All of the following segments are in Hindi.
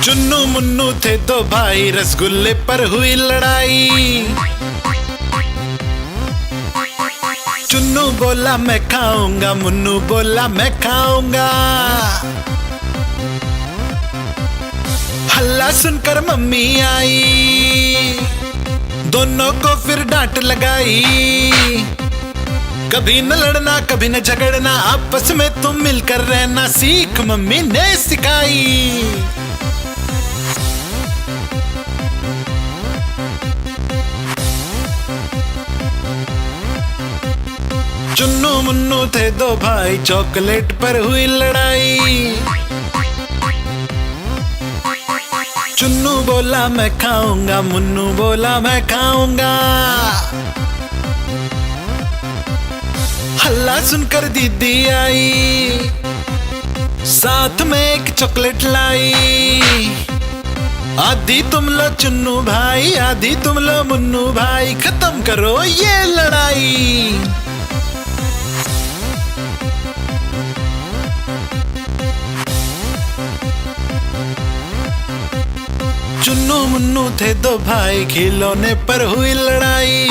चुन्नू मुन्नू थे दो भाई, रसगुल्ले पर हुई लड़ाई। चुन्नू बोला मैं खाऊंगा, मुन्नू बोला मैं खाऊंगा। हल्ला सुनकर मम्मी आई, दोनों को फिर डांट लगाई। कभी न लड़ना कभी न झगड़ना, आपस में तुम मिलकर रहना सीख मम्मी ने सिखाई। चुन्नू मुन्नू थे दो भाई, चॉकलेट पर हुई लड़ाई। चुन्नू बोला मैं खाऊंगा, मुन्नू बोला मैं खाऊंगा। हल्ला सुनकर दीदी आई, साथ में एक चॉकलेट लाई। आधी तुम लो चुन्नू भाई, आधी तुम लो मुन्नू भाई, खत्म करो ये लड़ाई। चुन्नू मुन्नू थे दो भाई, खिलौने पर हुई लड़ाई।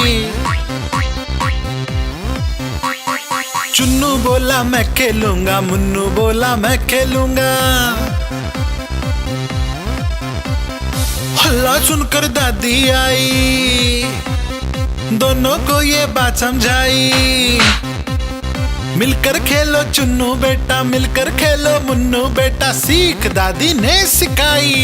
चुन्नू बोला मैं खेलूंगा, मुन्नू बोला मैं खेलूंगा। हल्ला सुनकर दादी आई, दोनों को ये बात समझाई। मिलकर खेलो चुन्नू बेटा, मिलकर खेलो मुन्नू बेटा, सीख दादी ने सिखाई।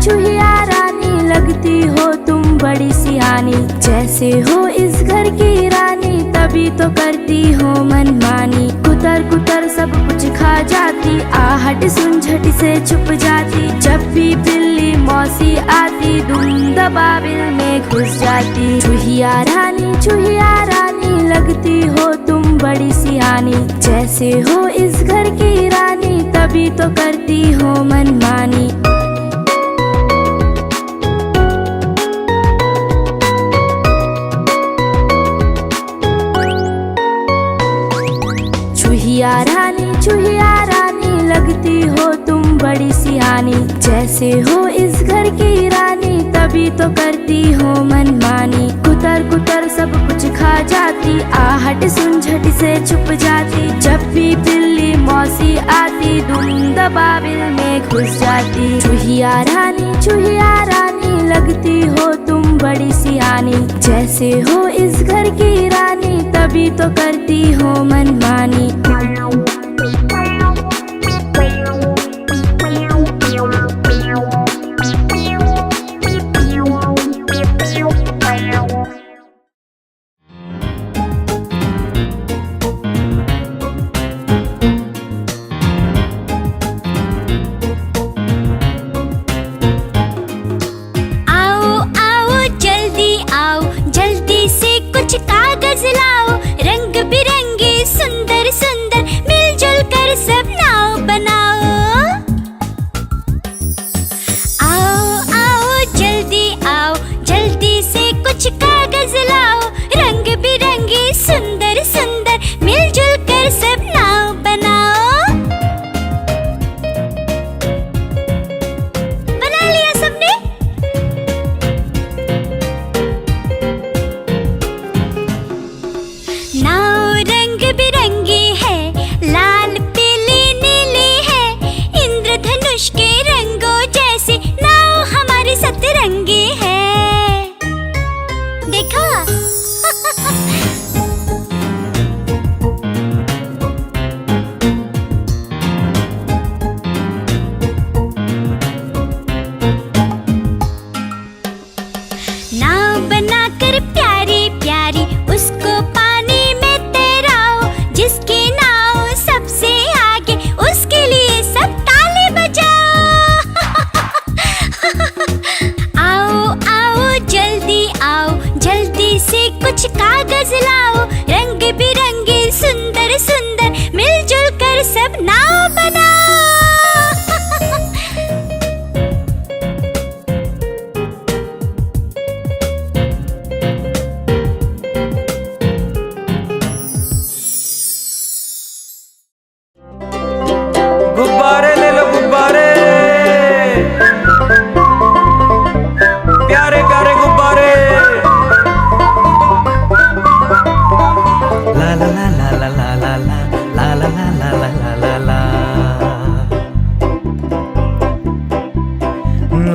चूहिया रानी लगती हो तुम बड़ी सियानी। जैसे हो इस घर की रानी, तभी तो करती हो मनमानी। कुतर कुतर सब कुछ खा जाती, आहट सुन झट से छुप जाती। जब भी बिल्ली मौसी आती, धुन दबाबिल में घुस जाती। चूहिया रानी लगती हो तुम बड़ी सियानी। जैसे हो इस घर की रानी, तभी तो करती हो मनमानी। चूहिया रानी लगती हो तुम बड़ी सियानी। जैसे हो इस घर की रानी, तभी तो करती हो मनमानी। कुतर कुतर सब कुछ खा जाती, आहट सुन झट से छुप जाती। जब भी बिल्ली मौसी आती, धुन दबाबिल में घुस जाती। चूहिया रानी लगती हो तुम बड़ी सियानी। जैसे हो इस घर की रानी, तभी तो करती हो मनमानी।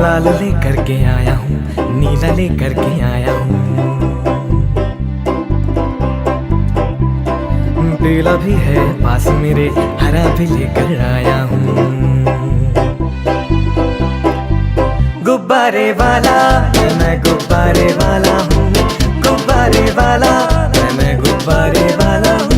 लाल लेकर के आया हूँ, नीला लेकर के आया हूँ, पीला भी है पास मेरे, हरा भी लेकर आया हूँ। गुब्बारे वाला मैं गुब्बारे वाला हूँ, गुब्बारे वाला मैं गुब्बारे वाला हूँ।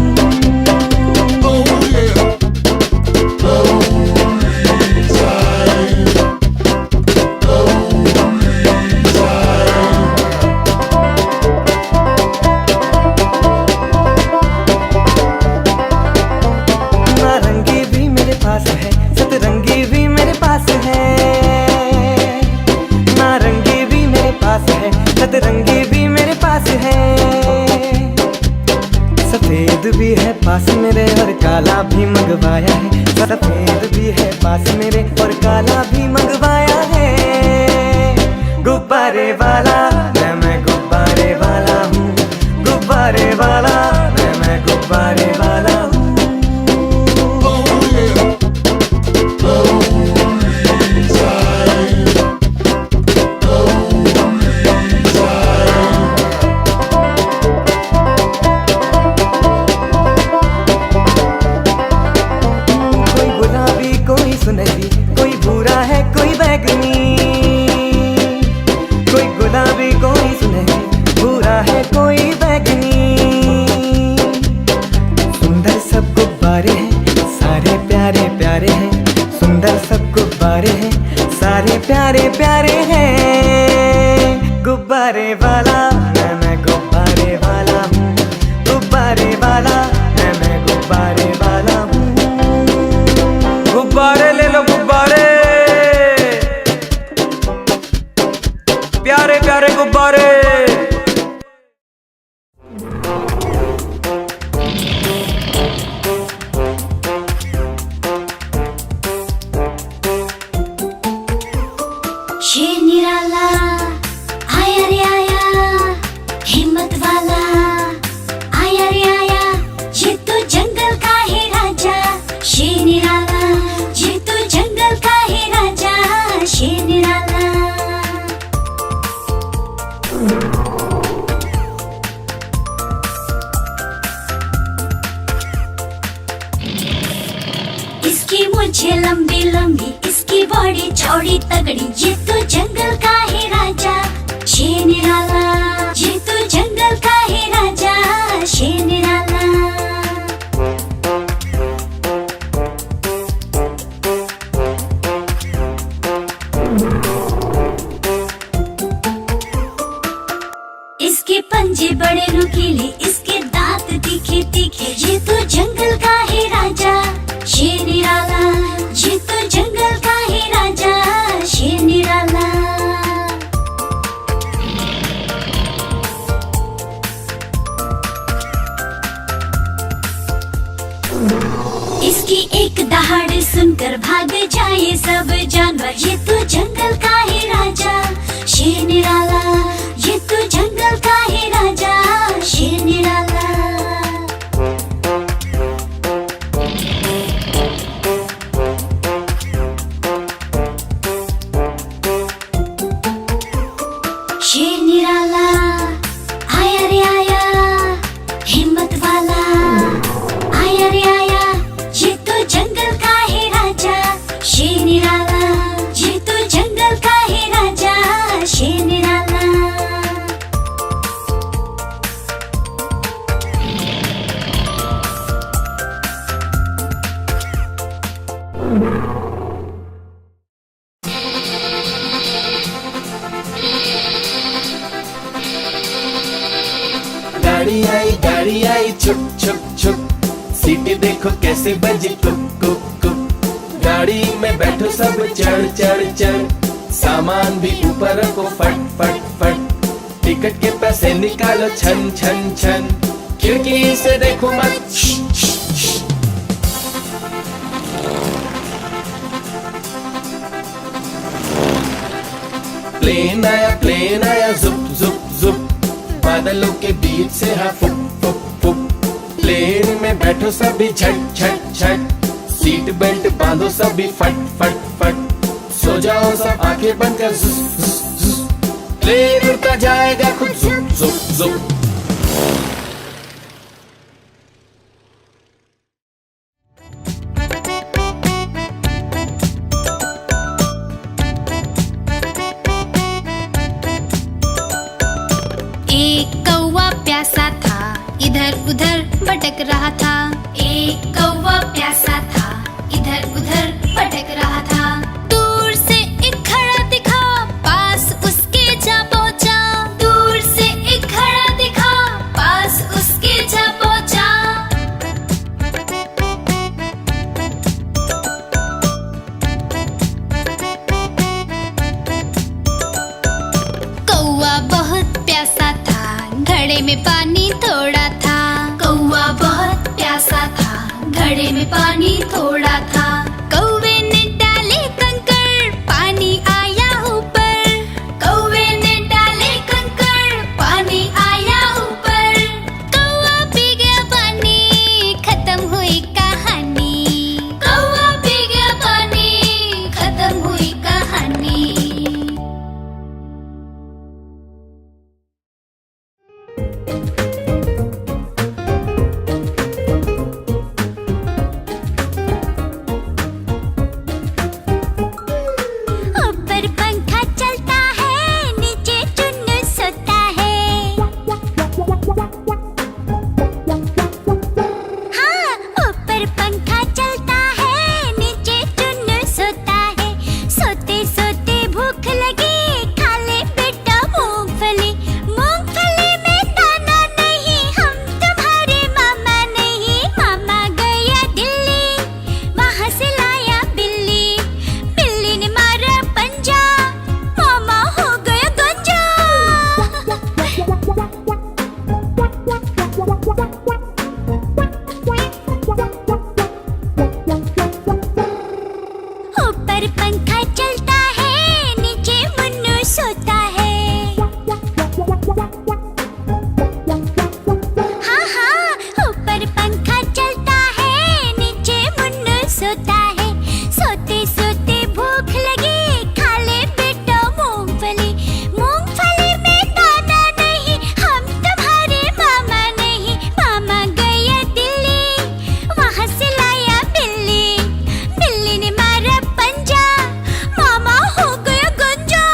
नारंगी भी मेरे पास है, सतरंगी भी मेरे पास है, नारंगी भी मेरे पास है, सतरंगी भी मेरे पास है, सफेद भी है पास मेरे और काला भी मंगवाया है, सफेद भी है पास मेरे और काला भी मंगवाया है। गुब्बारे वाला मैं गुब्बारे वाला हूँ, गुब्बारे वाला मैं गुब्बारे वाला हूँ। सुनहरी कोई भूरा है कोई बैगनी, कोई गुलाबी कोई सुनहरी, भूरा है कोई बैगनी। सुंदर सब गुब्बारे हैं सारे प्यारे प्यारे हैं, सुंदर सब गुब्बारे हैं सारे प्यारे प्यारे हैं। गुब्बारे वाला मैं गुब्बारे वाला हूँ, गुब्बारे वाला मैं गुब्बारे वाला हूँ। गुब्बारे ले लो गुब्बारे, प्यारे प्यारे गुब्बारे। शेर निराला आया रे आया, हिम्मत वाला आया रे आया, ये तो जंगल का है राजा। शेर निराला ये तो जंगल का है राजा, शेर निराला। इसकी मूंछें लंबी लंबी, इसकी बॉडी चौड़ी तगड़ी, ये तो जंगल का है राजा। शेर निराला ये तो जंगल का है राजा, शेर निराला। इसके पंजे बड़े नुकीले, इसके दांत तीखे तीखे, ये तो जंगल का है राजा। शेर निराला ये तो जंगल का है राजा, शेर निराला। इसकी एक दहाड़ सुनकर भाग जाए सब जानवर, ये तो जंगल का है राजा। शेर निराला ये तो जंगल का है राजा, शेर निराला। शेर निराला आया रे आया, हिम्मत वाला आया रे आया, ये तो जंगल का है राजा। शेर निराला ये तो जंगल का है राजा, शेर निराला। गाड़ी आई छुक छुक छुक, सीटी देखो कैसे बजी कुक कुक कुक। गाड़ी में बैठो सब चढ़ चढ़ चढ़, सामान भी ऊपर रखो फट फट फट। टिकट के पैसे निकालो छन छन छन, खिड़की से देखो मत। प्लेन आया जुप जुप जुप, बादलों के बीच से हाँ फुक फुक फुक। प्लेन में बैठो सभी झट झट झट, सीट बेल्ट बांधो सभी फट फट फट। सो जाओ सब आंखें बंद कर, जुस जुस जुस, प्लेन उड़ता जाएगा खुद, जुप जुप जुप। एक कौवा प्यासा था, इधर उधर भटक रहा था। एक कौवा प्यासा था, इधर उधर भटक रहा था। दूर से एक घड़ा दिखा, पास उसके जा पहुंचा। दूर से एक घड़ा दिखा, पास उसके जा पहुंचा। कौवा बहुत प्यासा था, घड़े में पानी थोड़ा था। कौवा बहुत प्यासा था, घड़े में पानी थोड़ा था। कौवे ने डाले कंकड़, पानी आया ऊपर। कौवे ने डाले कंकड़, पानी आया ऊपर। कौवा पी गया पानी, खत्म हुई कहानी। कौवा पी गया पानी, खत्म हुई कहानी। ऊपर पंखा चलता है, नीचे चुन्नू सोता है। हाँ, ऊपर पंखा चलता है, नीचे चुन्नू सोता है। सोते सोते भूख लगी, खा ले बेटा मूंगफली। मूंगफली में दाना नहीं, हम तुम्हारे मामा नहीं। मामा गया दिल्ली, वहाँ से लाया बिल्ली। बिल्ली ने मारा पंजा, मामा हो गया गंजा। ऊपर पंखा चलता है, नीचे मुन्नू सोता है। हाँ हाँ, ऊपर पंखा चलता है, नीचे मुन्नू सोता है। सोते सोते भूख लगी, खा ले बेटा मूंगफली। मूंगफली में दाना नहीं, हम तुम्हारे मामा नहीं। मामा गया दिल्ली, वहाँ से लाया बिल्ली। बिल्ली ने मारा पंजा, मामा हो गया गंजा।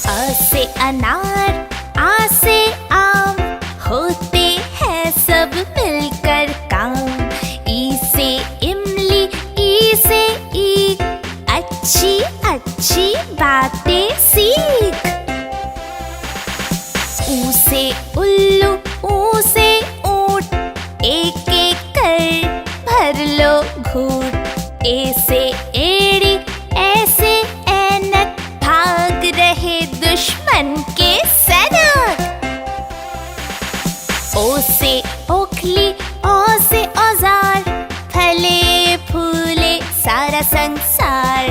अ से अनार, आ से आम, होते हैं सब मिलकर काम। ई से इमली, ई से ईख, अच्छी अच्छी बातें सीख। ऊ से उल्लू, ऊ से ऊंट, एक एक कर भर लो घूंट। ए से एड़ी, ऐसे ऐनक, भाग रहे दुश्मन के सैनिक। ओ से ओखली, ओ से औजार, फले फूले सारा संसार।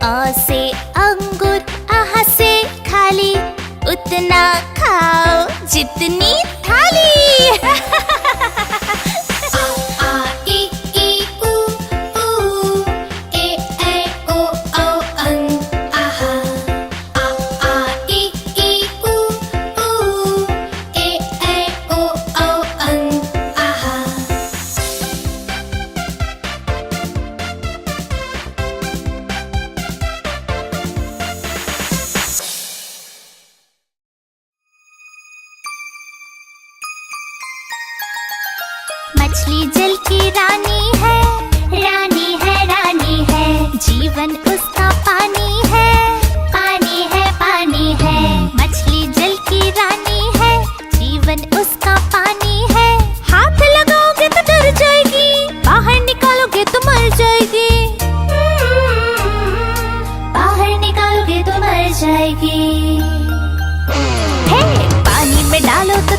अ से अंगूर, आह से खाली, उतना खाओ जितनी थाली। मछली जल की रानी है, रानी है, रानी है। जीवन उसका पानी है, पानी है, पानी है। मछली जल की रानी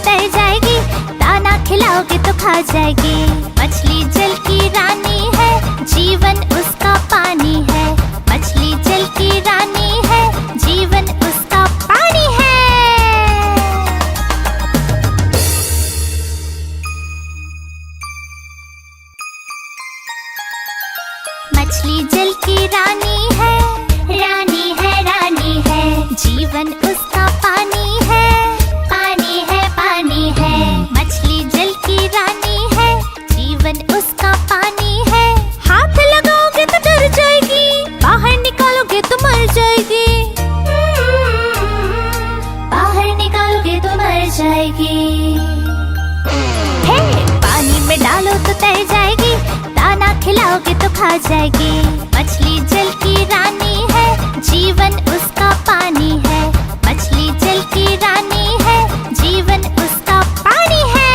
तैर जाएगी, दाना खिलाओगे तो खा जाएगी। मछली जल की रानी है, जीवन उसका पानी है। मछली जल की रानी है, जीवन उसका पानी है। मछली जल की रानी है, रानी है, रानी है। जीवन उसका पानी है, पानी है, पानी है। मछली जल की रानी है, जीवन उसका पानी है। हाथ लगाओगे तो डर जाएगी, बाहर निकालोगे तो मर जाएगी। बाहर निकालोगे तो मर जाएगी। हे, पानी में डालो तो तैर जाएगी, दाना खिलाओगे तो खा जाएगी। मछली जल की रानी है, जीवन उसका पानी है। मछली जल की रानी है, जीवन उसका पानी है।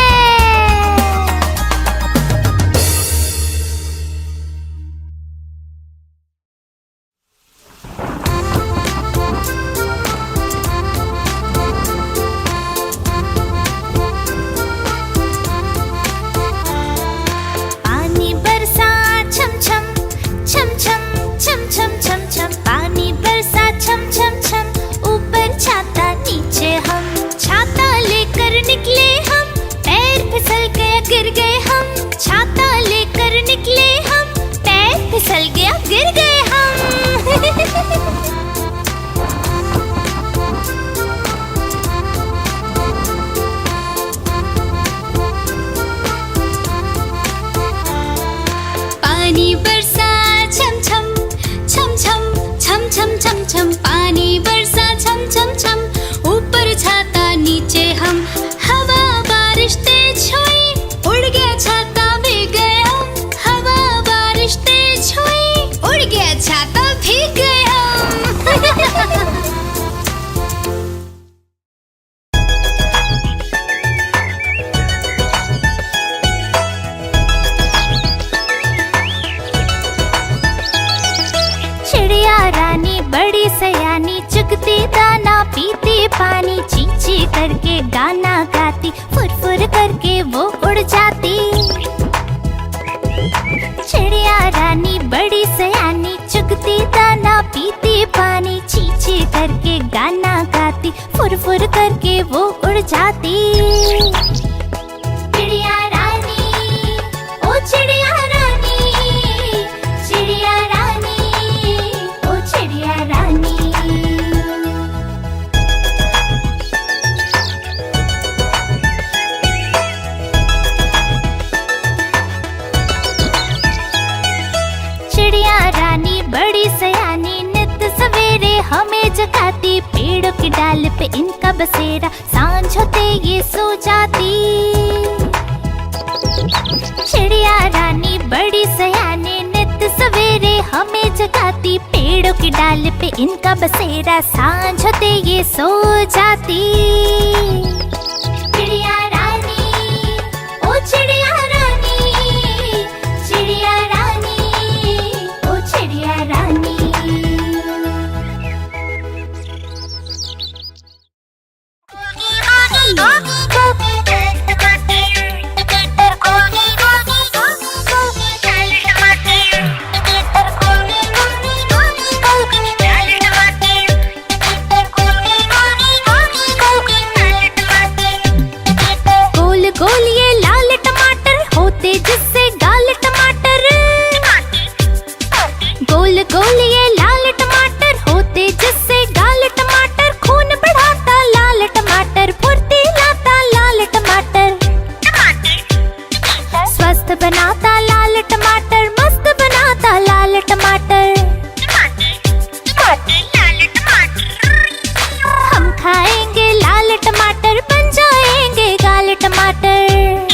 पानी बरसा छम छम छम छम छम छम छम छम। पानी बरसा छम छम छम, ऊपर छाता नीचे हम। छाता लेकर निकले हम, पैर फिसल गया गिर गए हम। छाता लेकर निकले हम, पैर फिसल गया गिर गए हम। पानी बरसा छम छम छम छम छम छम छम छम। पानी बरसा छम छम छम, ऊपर छाता नीचे हम। हवा बारिश तेज हुई, उड़ गया छाता भीग गए हम। हवा बारिश तेज हुई, उड़ गया छाता भीग गए हम। चिड़िया रानी बड़ी सयानी, चुगती दाना पीती पानी। चींची करके गाना गाती, फुर फुर करके वो उड़ जाती। चिड़िया रानी बड़ी सयानी, चुगती दाना पीती पानी। चींची करके गाना गाती, फुर फुर करके वो उड़ जाती। चिड़िया रानी, ओ चिड़िया रानी, चिड़िया रानी, ओ चिड़िया रानी। चिड़िया रानी बड़ी सयानी, नित सवेरे हमें जगाती। पेड़ों की डाल पे इनका बसेरा, सांझ होते ये सो जाती। चिड़िया रानी बड़ी सयानी, नित सवेरे हमें जगाती। पेड़ों की डाल पे इनका बसेरा, सांझ होते ये सो जाती। चिड़िया रानी, ओ चिड़िया रानी, चिड़िया रानी, ओ चिड़िया रानी। गोल ये लाल टमाटर होते जिससे गाल टमाटर। गोल गोल ये लाल टमाटर होते जिससे गाल टमाटर। खून बढ़ाता लाल टमाटर, फुर्ती लाता लाल टमाटर। स्वस्थ बनाता लाल टमाटर, मस्त बनाता लाल टमाटर। हम खाएंगे लाल टमाटर, बन जाएंगे गाल टमाटर।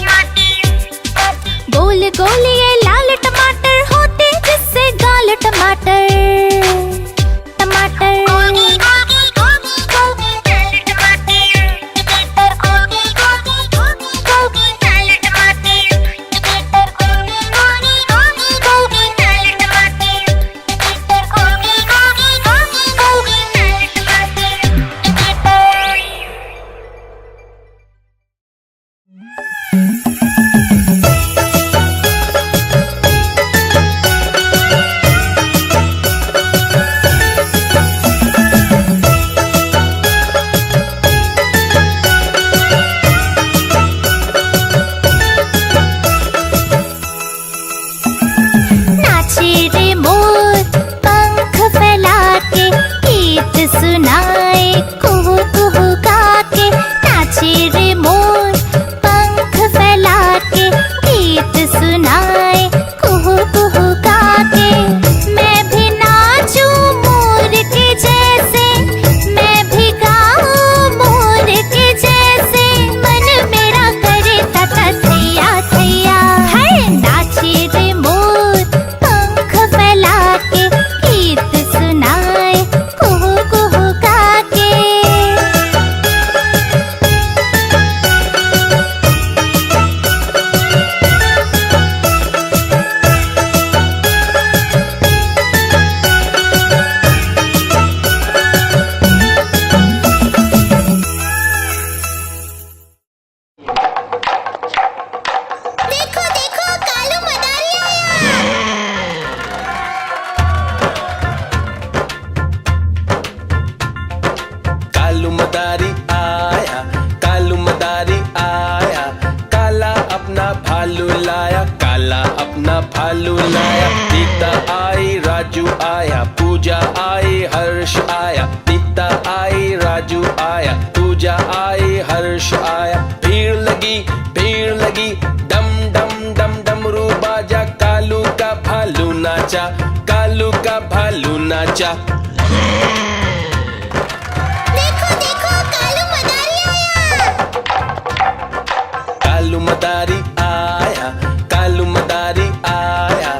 लाया, सीता आई राजू आया, पूजा आई हर्ष आया, सीता आई राजू आया, पूजा आई हर्ष आया। भीड़ लगी डम डम डम डमरू बाजा, कालू का भालू नाचा, कालू का भालू नाचा। देखो देखो कालू मदारी आया। कालू मदारी आया, कालू मदारी आया,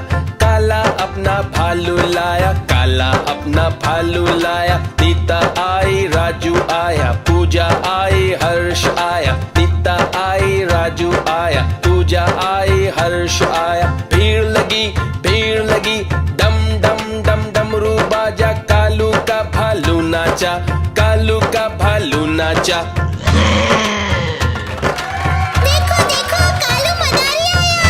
काला अपना भालू लाया, काला अपना भालू लाया। सीता आई राजू आया, पूजा आई हर्ष आया, सीता आई राजू आया, पूजा आई हर्ष आया। भीड़ लगी डम डम डम डमरू बाजा, कालू का भालू नाचा, कालू का भालू नाचा। देखो देखो कालू मदारी आया।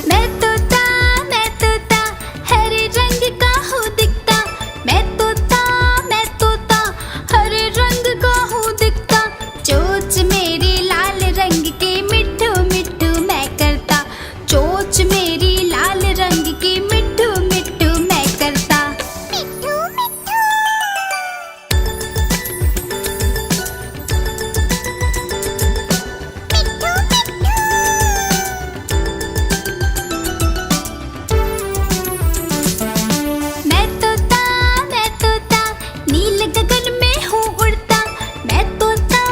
मैं तोता हरे रंग का हूँ दिखता, मैं तोता हरे रंग का हूँ दिखता। चोंच मेरी लाल रंग की मिट्ठू मिट्ठू मैं करता, चोंच मेरी लाल रंग की मिट्ठू मिट्ठू मैं करता। मैं तोता नील गगन में हूँ उड़ता, मैं तोता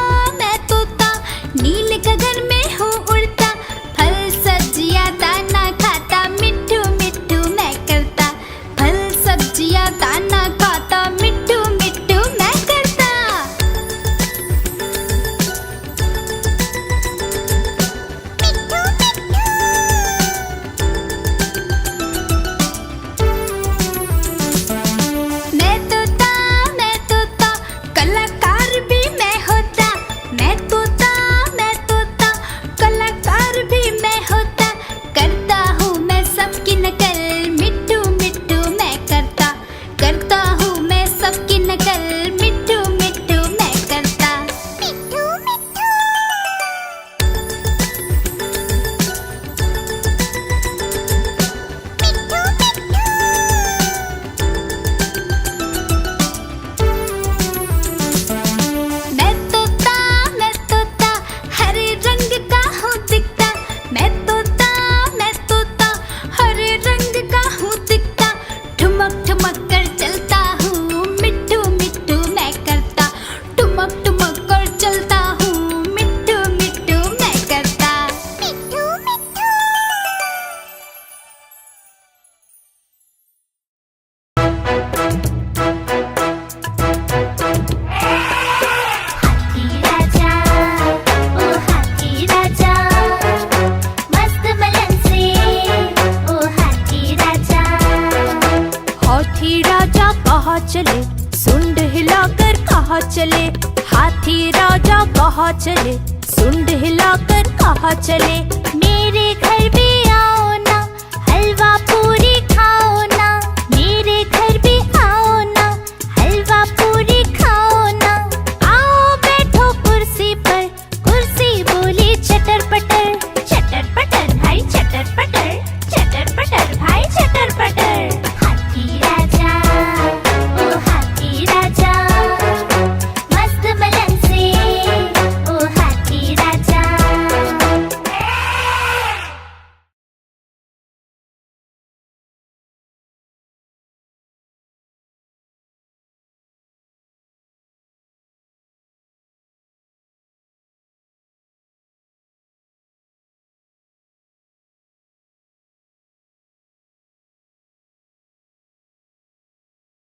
नील गगन में हूँ उड़ता। फल सब्जियाँ दाना खाता, मिट्ठू मिट्ठू मैं करता, फल सब्जियाँ दाना खाता, मिट्ठू मिट्ठू मैं करता। मैं तोता कलाकार भी मैं होता, मैं तोता कलाकार भी मैं होता। करता हूँ मैं सबकी नकल, मिट्ठू मिट्ठू मैं करता हूँ मैं सबकी नकल, मिट्ठू मिट्ठू मैं करता। मैं तोता हरे रंग का हूँ दिखता, मैं तोता हरे रंग का हूँ दिखता। ठुमक ठुमक कर चलता हूँ, मिट्ठू मिट्ठू मैं करता, ठुमक ठुमक कर चलता हूँ, मिट्ठू मिट्ठू मैं करता। हाथी राजा, ओ हाथी राजा, मस्त मलन से, ओ हाथी राजा। हाथी राजा कहाँ चले, सुंड हिलाकर कहाँ चले। हाथी राजा कहाँ चले, सुंड हिलाकर कहाँ चले। मेरे घर भी आओ,